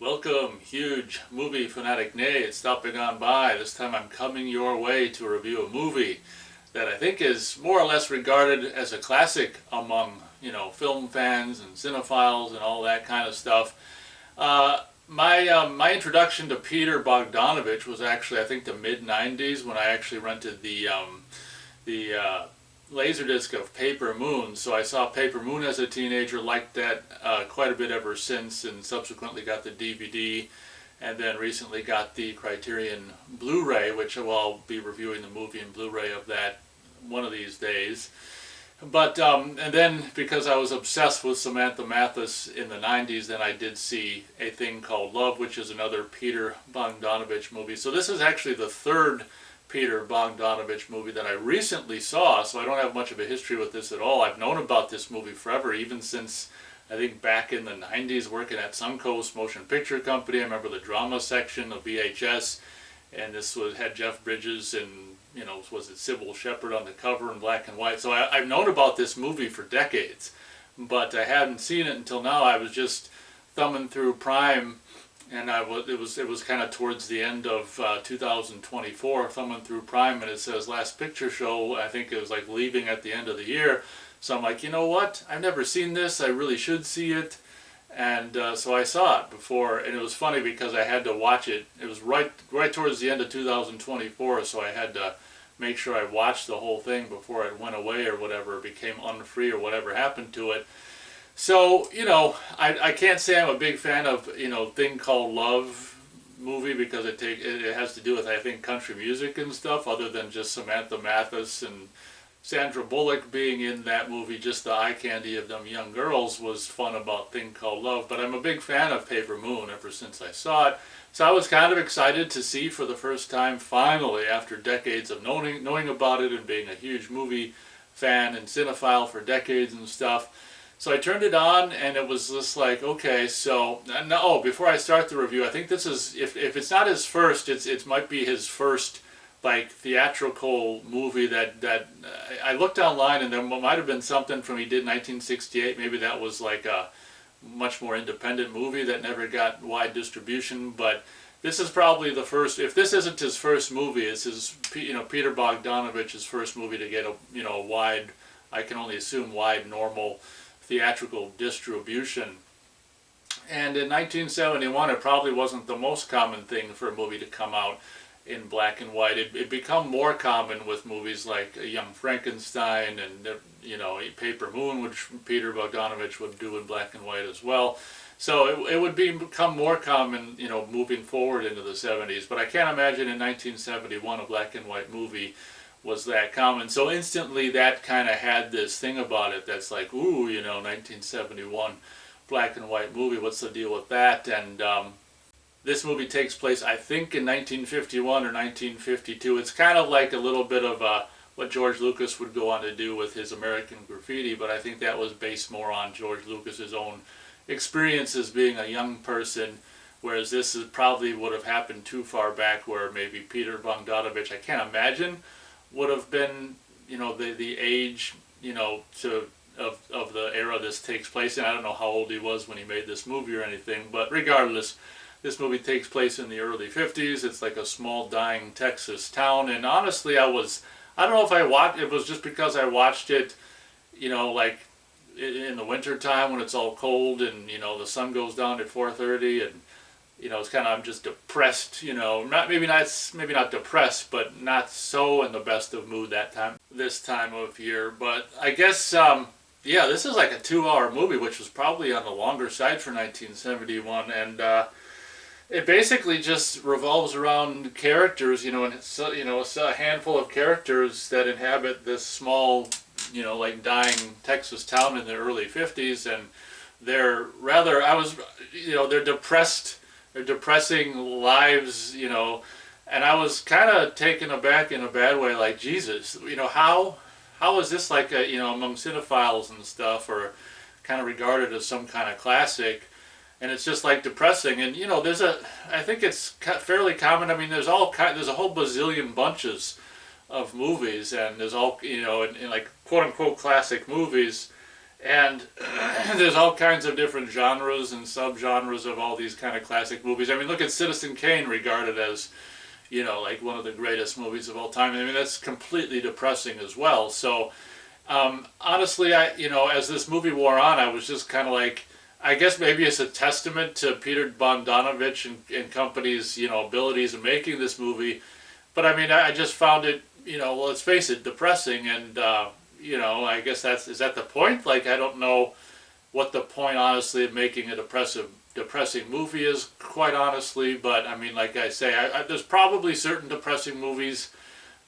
Welcome, huge movie fanatic Nate, stopping on by. This time I'm coming your way to review a movie that I think is more or less regarded as a classic among, film fans and cinephiles and all that kind of stuff. My introduction to Peter Bogdanovich was actually, I think, the mid '90s when I actually rented the Laserdisc of Paper Moon. So I saw Paper Moon as a teenager, liked that quite a bit ever since, and subsequently got the DVD, and then recently got the Criterion Blu-ray, which I'll be reviewing the movie and Blu-ray of that one of these days. But and then because I was obsessed with Samantha Mathis in the '90s, then I did see A Thing Called Love, which is another Peter Bogdanovich movie. So this is actually the third Peter Bogdanovich movie that I recently saw, so I don't have much of a history with this at all. I've known about this movie forever, even since I think back in the '90s working at Suncoast Motion Picture Company. I remember the drama section of VHS, and this had Jeff Bridges and was it Sybil Shepherd on the cover in black and white. So I've known about this movie for decades, but I hadn't seen it until now. I was just thumbing through Prime, and it was kind of towards the end of 2024, thumbing through Prime, and it says Last Picture Show. I think it was like leaving at the end of the year. So I'm like, you know what? I've never seen this. I really should see it. And so I saw it before, and it was funny because I had to watch it. It was right towards the end of 2024, so I had to make sure I watched the whole thing before it went away or whatever, became unfree or whatever happened to it. So, I can't say I'm a big fan of, Thing Called Love movie because it has to do with, I think, country music and stuff, other than just Samantha Mathis and Sandra Bullock being in that movie. Just the eye candy of them young girls was fun about Thing Called Love. But I'm a big fan of Paper Moon ever since I saw it. So I was kind of excited to see for the first time, finally, after decades of knowing about it and being a huge movie fan and cinephile for decades and stuff. So I turned it on, and it was just like, okay, so, before I start the review, I think this is, if it's not his first, it might be his first, like, theatrical movie that I looked online, and there might have been something from he did in 1968, maybe that was like a much more independent movie that never got wide distribution, but this is probably the first. If this isn't his first movie, it's his, Peter Bogdanovich's first movie to get a wide, I can only assume wide, normal theatrical distribution. And in 1971, it probably wasn't the most common thing for a movie to come out in black and white. It become more common with movies like Young Frankenstein and Paper Moon, which Peter Bogdanovich would do in black and white as well. So it would become more common, moving forward into the 70s. But I can't imagine in 1971 a black and white movie was that common. So instantly that kind of had this thing about it that's like, ooh, 1971 black and white movie, what's the deal with that? And this movie takes place, I think, in 1951 or 1952. It's kind of like a little bit of what George Lucas would go on to do with his American Graffiti, but I think that was based more on George Lucas's own experiences being a young person, whereas this probably would have happened too far back where maybe Peter Bogdanovich, I can't imagine, would have been, the age, of the era this takes place in. I don't know how old he was when he made this movie or anything, but regardless, this movie takes place in the early 50s. It's like a small, dying Texas town, and honestly, I don't know if I watched, it was just because I watched it, like in the winter time when it's all cold and, the sun goes down at 4:30 and, it's kind of, I'm just depressed, maybe not depressed, but not so in the best of mood this time of year. But I guess, this is like a 2-hour movie, which was probably on the longer side for 1971, and it basically just revolves around characters, and it's a handful of characters that inhabit this small, like dying Texas town in the early 50s, and they're rather, they're depressed. They're depressing lives, and I was kind of taken aback in a bad way, like, Jesus, how is this like among cinephiles and stuff, or kind of regarded as some kind of classic, and it's just like depressing. And I think it's fairly common. I mean, there's a whole bazillion bunches of movies, and there's all in like quote unquote classic movies, And there's all kinds of different genres and subgenres of all these kind of classic movies. I mean, look at Citizen Kane, regarded as, like one of the greatest movies of all time. I mean, that's completely depressing as well. So, honestly, as this movie wore on, I was just kind of like, I guess maybe it's a testament to Peter Bogdanovich and company's, abilities in making this movie. But I mean, I just found it, well, let's face it, depressing. And, I guess is that the point? Like, I don't know what the point, honestly, of making a depressing movie is, quite honestly. But I mean, like I say, there's probably certain depressing movies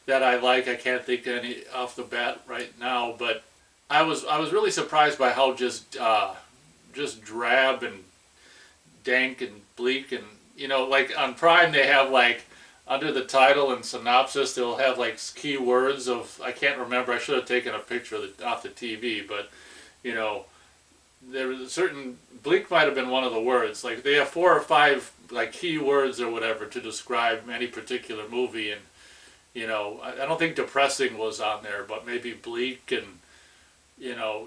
that I like. I can't think of any off the bat right now, but I was really surprised by how just drab and dank and bleak, and like on Prime they have like under the title and synopsis they'll have like key words of, I can't remember, I should have taken a picture off the TV, but you know there was a certain, bleak might have been one of the words, like they have 4 or 5 like key words or whatever to describe any particular movie. And I don't think depressing was on there, but maybe bleak and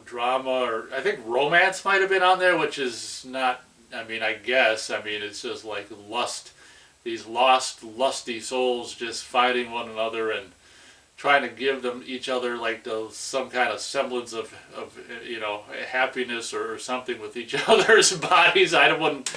drama, or I think romance might have been on there, which is not, I mean, it's just like lust, these lost, lusty souls just fighting one another and trying to give them each other like some kind of semblance of happiness or something with each other's bodies. Don't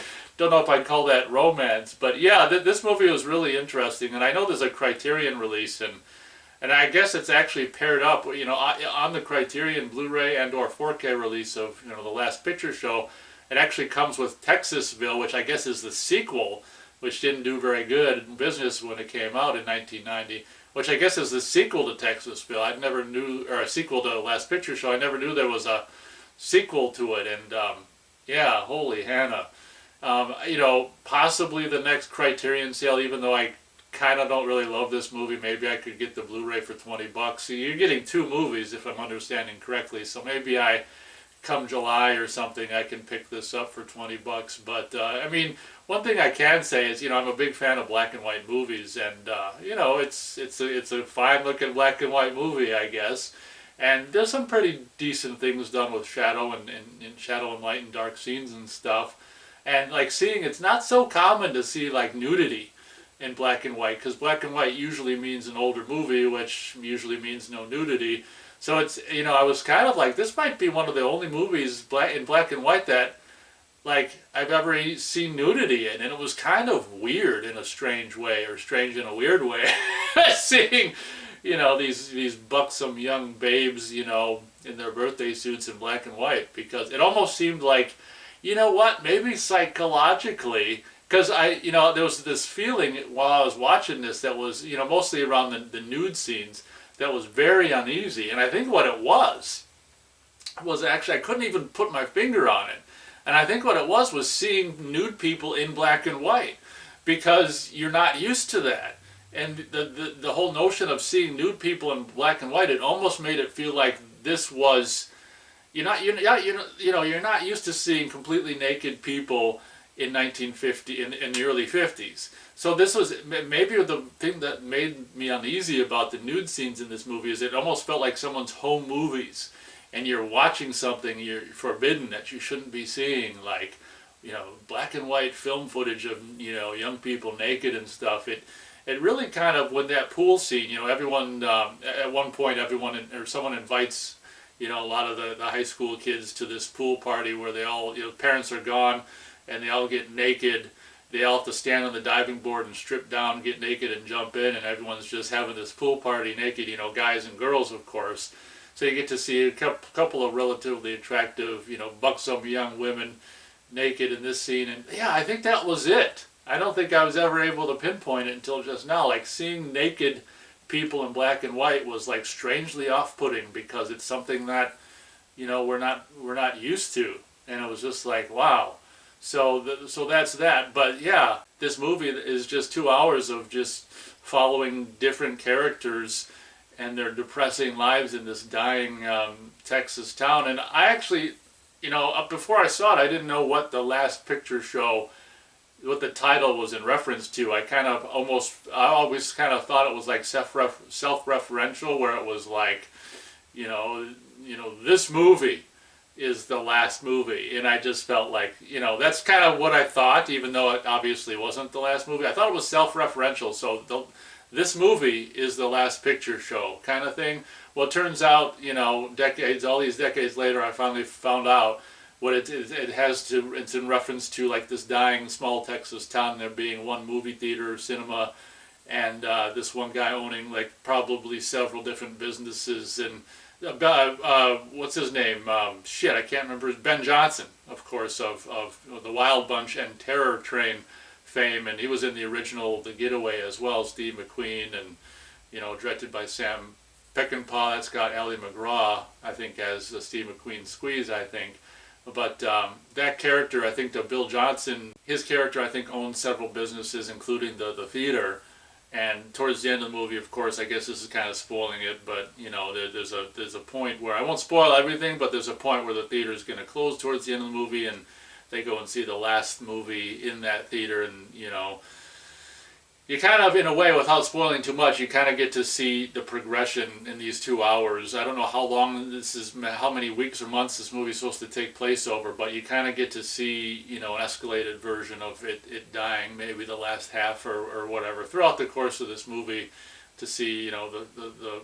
know if I'd call that romance, but yeah, this movie was really interesting, and I know there's a Criterion release, and I guess it's actually paired up, on the Criterion Blu-ray and or 4K release of, The Last Picture Show. It actually comes with Texasville, which I guess is the sequel, which didn't do very good in business when it came out in 1990, which I guess is the sequel to Texasville. I never knew, or a sequel to The Last Picture Show. I never knew there was a sequel to it, and yeah, holy Hannah. Possibly the next Criterion sale, even though I kind of don't really love this movie. Maybe I could get the Blu-ray for $20. See, you're getting 2 movies if I'm understanding correctly. So maybe come July or something, I can pick this up for $20. But I mean, one thing I can say is, I'm a big fan of black and white movies, and it's a fine looking black and white movie, I guess. And there's some pretty decent things done with shadow and shadow and light and dark scenes and stuff. And like it's not so common to see like nudity in black and white, because black and white usually means an older movie, which usually means no nudity. So it's, I was kind of like, this might be one of the only movies in black and white that like I've ever seen nudity in, and it was kind of weird in a strange way, or strange in a weird way, seeing these buxom young babes in their birthday suits in black and white, because it almost seemed like, maybe psychologically, because there was this feeling while I was watching this that was, mostly around the nude scenes, that was very uneasy. And I think what it was actually, I couldn't even put my finger on it. And I think what it was seeing nude people in black and white, because you're not used to that. And the whole notion of seeing nude people in black and white, it almost made it feel like this was, you're not used to seeing completely naked people in 1950, in the early 50s. So this was maybe the thing that made me uneasy about the nude scenes in this movie, is it almost felt like someone's home movies, and you're watching something you're forbidden that you shouldn't be seeing, like black and white film footage of young people naked and stuff. It really kind of, when that pool scene, everyone at one point someone invites a lot of the high school kids to this pool party where they all, parents are gone, and they all get naked. They all have to stand on the diving board and strip down, get naked, and jump in, and everyone's just having this pool party naked, guys and girls, of course. So you get to see a couple of relatively attractive, buxom young women naked in this scene. And yeah, I think that was it. I don't think I was ever able to pinpoint it until just now. Like, seeing naked people in black and white was like strangely off-putting, because it's something that, we're not used to. And it was just like, wow. So that's that. But yeah, this movie is just 2 hours of just following different characters and their depressing lives in this dying Texas town. And I actually, before I saw it, I didn't know what The Last Picture Show, what the title was in reference to. I always kind of thought it was like self-referential, where it was like, this movie, is the last movie, and I just felt like, that's kind of what I thought, even though it obviously wasn't the last movie. I thought it was self-referential, so this movie is the last picture show kind of thing. Well, it turns out, all these decades later, I finally found out what it is. It's in reference to like this dying small Texas town, there being one movie theater, cinema, and this one guy owning like probably several different businesses. And what's his name? I can't remember. Ben Johnson, of course, of the Wild Bunch and Terror Train fame, and he was in the original The Getaway as well, Steve McQueen, and directed by Sam Peckinpah. That's got Ali MacGraw, I think, as Steve McQueen Squeeze, I think. But that character, I think, Bill Johnson, his character, I think, owns several businesses, including the theater. And towards the end of the movie, of course, I guess this is kind of spoiling it, but there's a point where, I won't spoil everything, but there's a point where the theater is going to close towards the end of the movie, and they go and see the last movie in that theater, and you kind of, in a way, without spoiling too much, you kind of get to see the progression in these 2 hours. I don't know how long how many weeks or months this movie is supposed to take place over, but you kind of get to see, an escalated version of it dying, maybe the last half or whatever, throughout the course of this movie, to see, the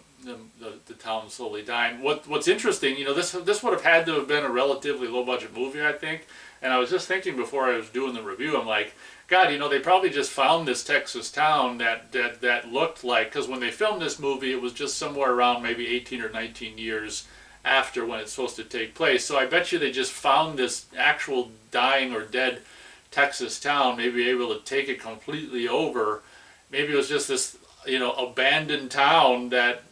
town slowly dying. What's interesting, this would have had to have been a relatively low budget movie, I think. And I was just thinking before I was doing the review, I'm like, God, they probably just found this Texas town that looked like, because when they filmed this movie, it was just somewhere around maybe 18 or 19 years after when it's supposed to take place. So I bet you they just found this actual dying or dead Texas town, maybe able to take it completely over. Maybe it was just this, abandoned town that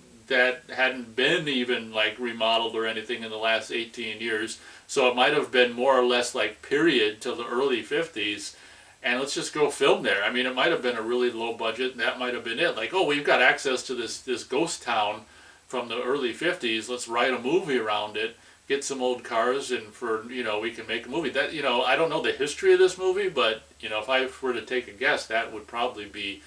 hadn't been even like remodeled or anything in the last 18 years. So it might have been more or less like period till the early 50s. And let's just go film there. I mean, it might have been a really low budget, and that might have been it. Like, oh, we've got access to this ghost town from the early 50s. Let's write a movie around it, get some old cars, and we can make a movie. That, I don't know the history of this movie, but, if I were to take a guess, that would probably be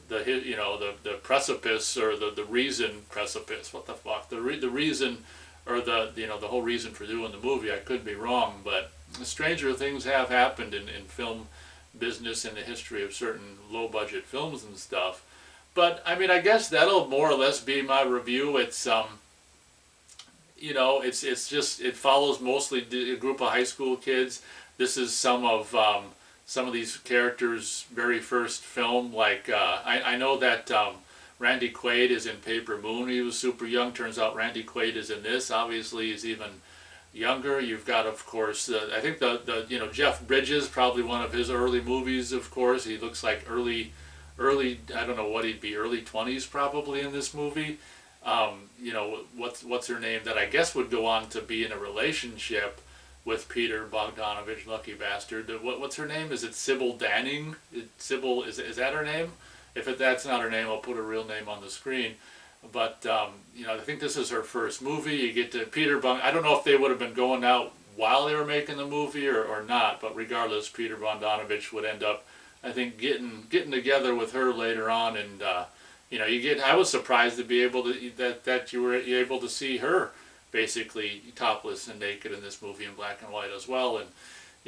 the precipice, or the reason precipice. What the fuck? The reason, or the whole reason for doing the movie. I could be wrong, but stranger things have happened in film business in the history of certain low budget films and stuff. But I mean, I guess that'll more or less be my review. It's it's just, it follows mostly a group of high school kids. This is some of these characters' very first film. Like I know that Randy Quaid is in Paper Moon. He was super young. Turns out Randy Quaid is in this. Obviously, he's even younger. You've got, of course, I think the Jeff Bridges, probably one of his early movies. Of course, he looks like early. I don't know what he'd be, early 20s probably in this movie. What's her name that I guess would go on to be in a relationship with Peter Bogdanovich, lucky bastard. What's her name? Is it Sybil Danning? Sybil, is that her name? If that's not her name, I'll put her real name on the screen. But I think this is her first movie. You get to Peter Bong. I don't know if they would have been going out while they were making the movie or not. But regardless, Peter Bogdanovich would end up, I think, getting together with her later on. And I was surprised to be able to that you were able to see her basically topless and naked in this movie in black and white as well. And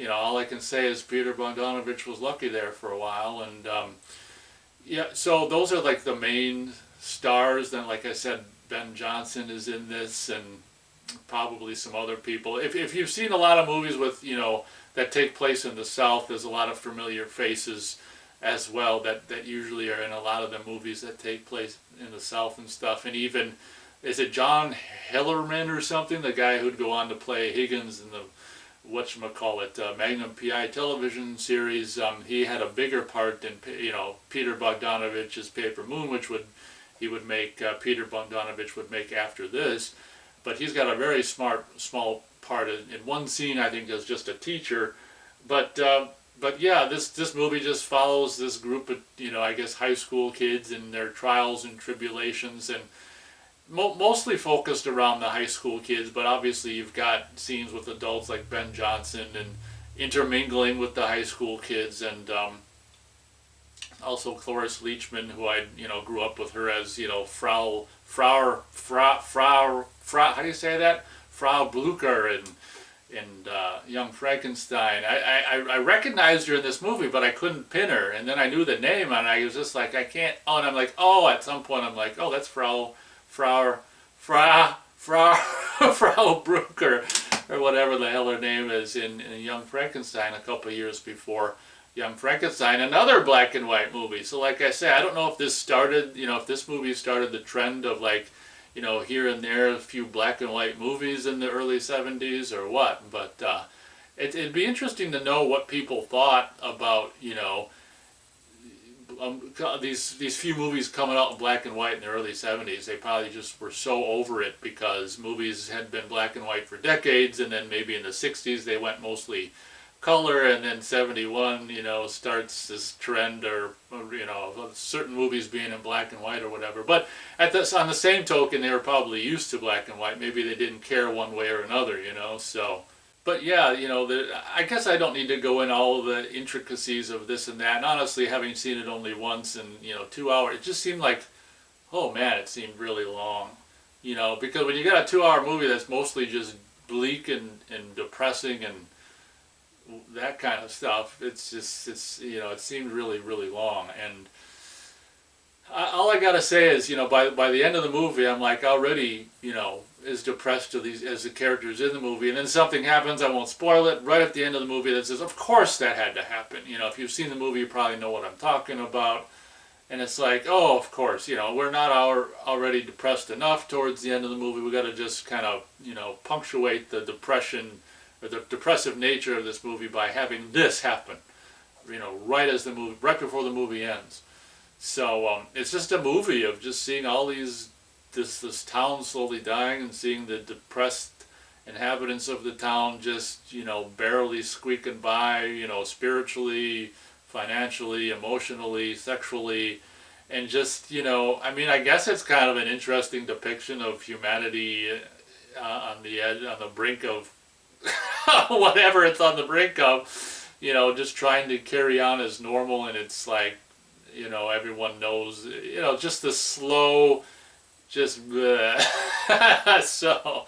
all I can say is Peter Bogdanovich was lucky there for a while. And so those are like the main stars. Then, like I said, Ben Johnson is in this, and probably some other people. If you've seen a lot of movies with that take place in the South, there's a lot of familiar faces as well that usually are in a lot of the movies that take place in the South and stuff. And even, is it John Hellerman or something, the guy who'd go on to play Higgins in the Magnum P.I. television series? He had a bigger part than Peter Bogdanovich's Paper Moon, which Peter Bogdanovich would make after this. But he's got a very small part in one scene, I think, as just a teacher. But yeah, this movie just follows this group of, I guess, high school kids and their trials and tribulations, and mostly focused around the high school kids, but obviously you've got scenes with adults like Ben Johnson and intermingling with the high school kids, and also Cloris Leachman, who I grew up with her as Frau how do you say that? Frau Blucher, and and Young Frankenstein. I recognized her in this movie, but I couldn't pin her. And then I knew the name, and I was just like, I can't. Oh, and I'm like, oh, at some point I'm like, oh, that's Frau Frau Brucker, or whatever the hell her name is in Young Frankenstein a couple of years before Young Frankenstein, another black and white movie. So like I say, I don't know if this started, if this movie started the trend of like, here and there a few black and white movies in the early 70s or what, but it'd be interesting to know what people thought about, these few movies coming out in black and white in the early 70s. They probably just were so over it because movies had been black and white for decades, and then maybe in the 60s they went mostly color, and then 71, starts this trend, or of certain movies being in black and white or whatever. But on the same token, they were probably used to black and white. Maybe they didn't care one way or another, so. But yeah, I guess I don't need to go in all of the intricacies of this and that. And honestly, having seen it only once and, 2 hours, it just seemed like, oh man, it seemed really long. Because when you got a 2-hour movie that's mostly just bleak and depressing and that kind of stuff, it seemed really, really long. And all I gotta say is, by the end of the movie, I'm like already, as depressed as the characters in the movie, and then something happens. I won't spoil it. Right at the end of the movie, that says, "Of course that had to happen." If you've seen the movie, you probably know what I'm talking about. And it's like, oh, of course, we're not already depressed enough towards the end of the movie. We got to just kind of, punctuate the depression or the depressive nature of this movie by having this happen, right before the movie ends. So it's just a movie of just seeing all this town slowly dying, and seeing the depressed inhabitants of the town just, barely squeaking by, spiritually, financially, emotionally, sexually, and just, I guess it's kind of an interesting depiction of humanity on the brink of whatever it's on the brink of, just trying to carry on as normal. And it's like, everyone knows, just the slow, just so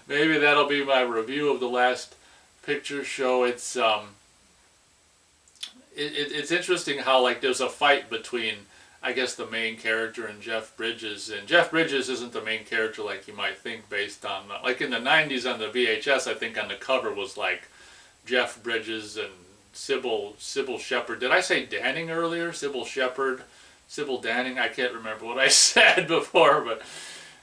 maybe that'll be my review of The Last Picture Show. It's it's interesting how, like, there's a fight between, I guess, the main character and Jeff Bridges. And Jeff Bridges isn't the main character like you might think, based on, like, in the 90s on the VHS, I think on the cover was like Jeff Bridges and Sybil Shepherd. Did I say Danning earlier? Sybil Shepherd, Sybil Danning. I can't remember what I said before, but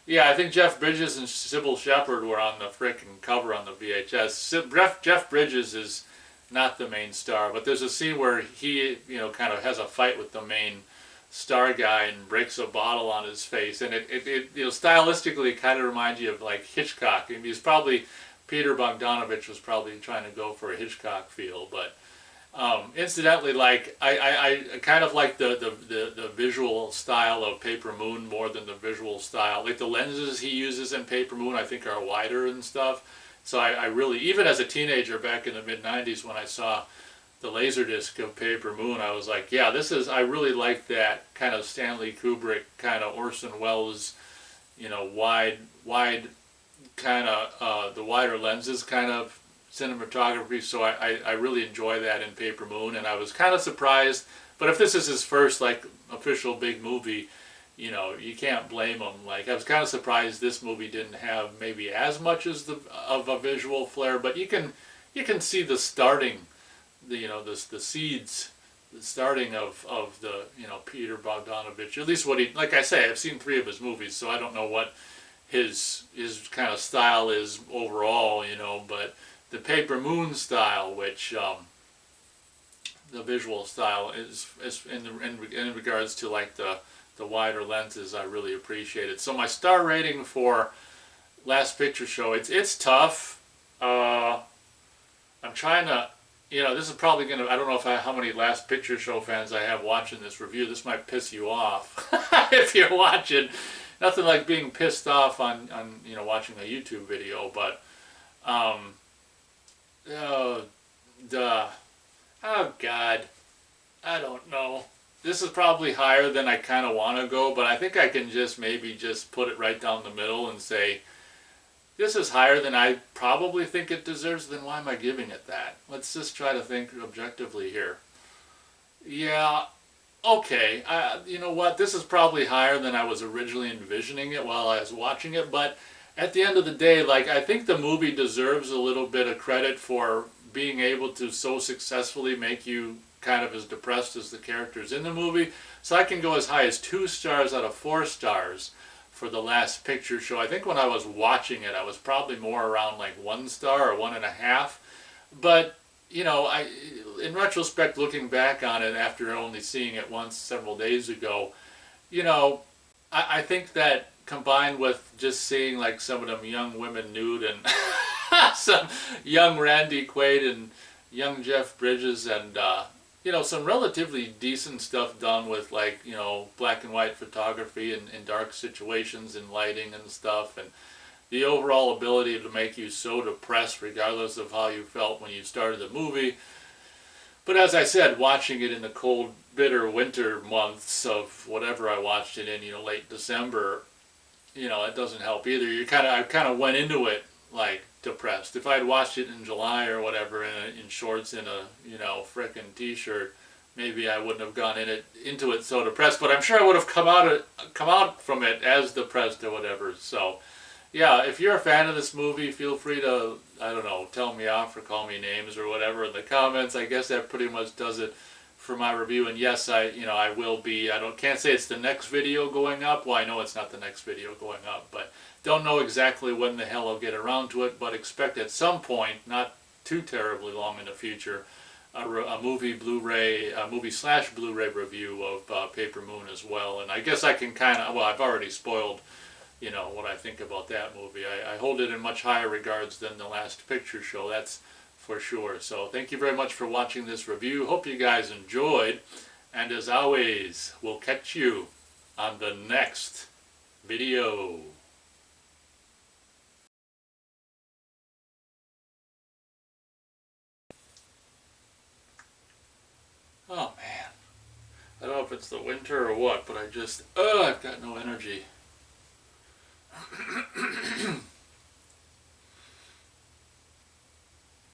yeah, I think Jeff Bridges and Sybil Shepherd were on the freaking cover on the VHS. Jeff Bridges is not the main star, but there's a scene where he, kind of has a fight with the main star guy and breaks a bottle on his face, and it stylistically kind of reminds you of like Hitchcock. I mean, Peter Bogdanovich was probably trying to go for a Hitchcock feel, but incidentally, like I kind of like the visual style of Paper Moon more than the visual style. Like the lenses he uses in Paper Moon, I think, are wider and stuff. So I really, even as a teenager back in the mid-90s when I saw the Laserdisc of Paper Moon, I was like, yeah, I really like that kind of Stanley Kubrick, kind of Orson Welles, wide kind of, the wider lenses kind of cinematography. So I really enjoy that in Paper Moon, and I was kind of surprised. But if this is his first, like, official big movie, you can't blame him. Like, I was kind of surprised this movie didn't have maybe as much of a visual flair, but you can see the starting, the seeds, the starting of the, Peter Bogdanovich. At least what he, like I say, I've seen 3 of his movies, so I don't know what his kind of style is overall, but the Paper Moon style, which the visual style is in regards to, like, the wider lenses, I really appreciate it. So my star rating for Last Picture Show, it's tough. I'm trying to, this is probably going to, I don't know how many Last Picture Show fans I have watching this review. This might piss you off if you're watching. Nothing like being pissed off on watching a YouTube video, but oh God, I don't know. This is probably higher than I kind of want to go, but I think I can maybe just put it right down the middle and say this is higher than I probably think it deserves, then why am I giving it that? Let's just try to think objectively here. Yeah, okay. You know what? This is probably higher than I was originally envisioning it while I was watching it, but at the end of the day, like, I think the movie deserves a little bit of credit for being able to so successfully make you kind of as depressed as the characters in the movie. So I can go as high as 2 stars out of 4 stars for the last picture show. I think when I was watching it, I was probably more around like 1 star or 1.5. But in retrospect, looking back on it after only seeing it once several days ago, you know, I think that combined with just seeing like some of them young women nude and some young Randy Quaid and young Jeff Bridges and some relatively decent stuff done with like black and white photography and in dark situations and lighting and stuff, and the overall ability to make you so depressed regardless of how you felt when you started the movie. But as I said, watching it in the cold, bitter winter months of whatever I watched it in, late December, it doesn't help either. I kind of went into it like depressed. If I had watched it in July or whatever in shorts and a frickin' t-shirt, maybe I wouldn't have gone into it so depressed. But I'm sure I would have come out from it as depressed or whatever. So yeah, if you're a fan of this movie, feel free to, I don't know, tell me off or call me names or whatever in the comments. I guess that pretty much does it for my review. And yes, I will be, can't say it's the next video going up. Well, I know it's not the next video going up, but don't know exactly when the hell I'll get around to it, but expect at some point, not too terribly long in the future, a movie Blu-ray, a movie/Blu-ray review of Paper Moon as well. And I guess I can I've already spoiled what I think about that movie. I hold it in much higher regards than the last picture show, that's for sure. So thank you very much for watching this review. Hope you guys enjoyed. And as always, we'll catch you on the next video. Oh man, I don't know if it's the winter or what, but I've got no energy.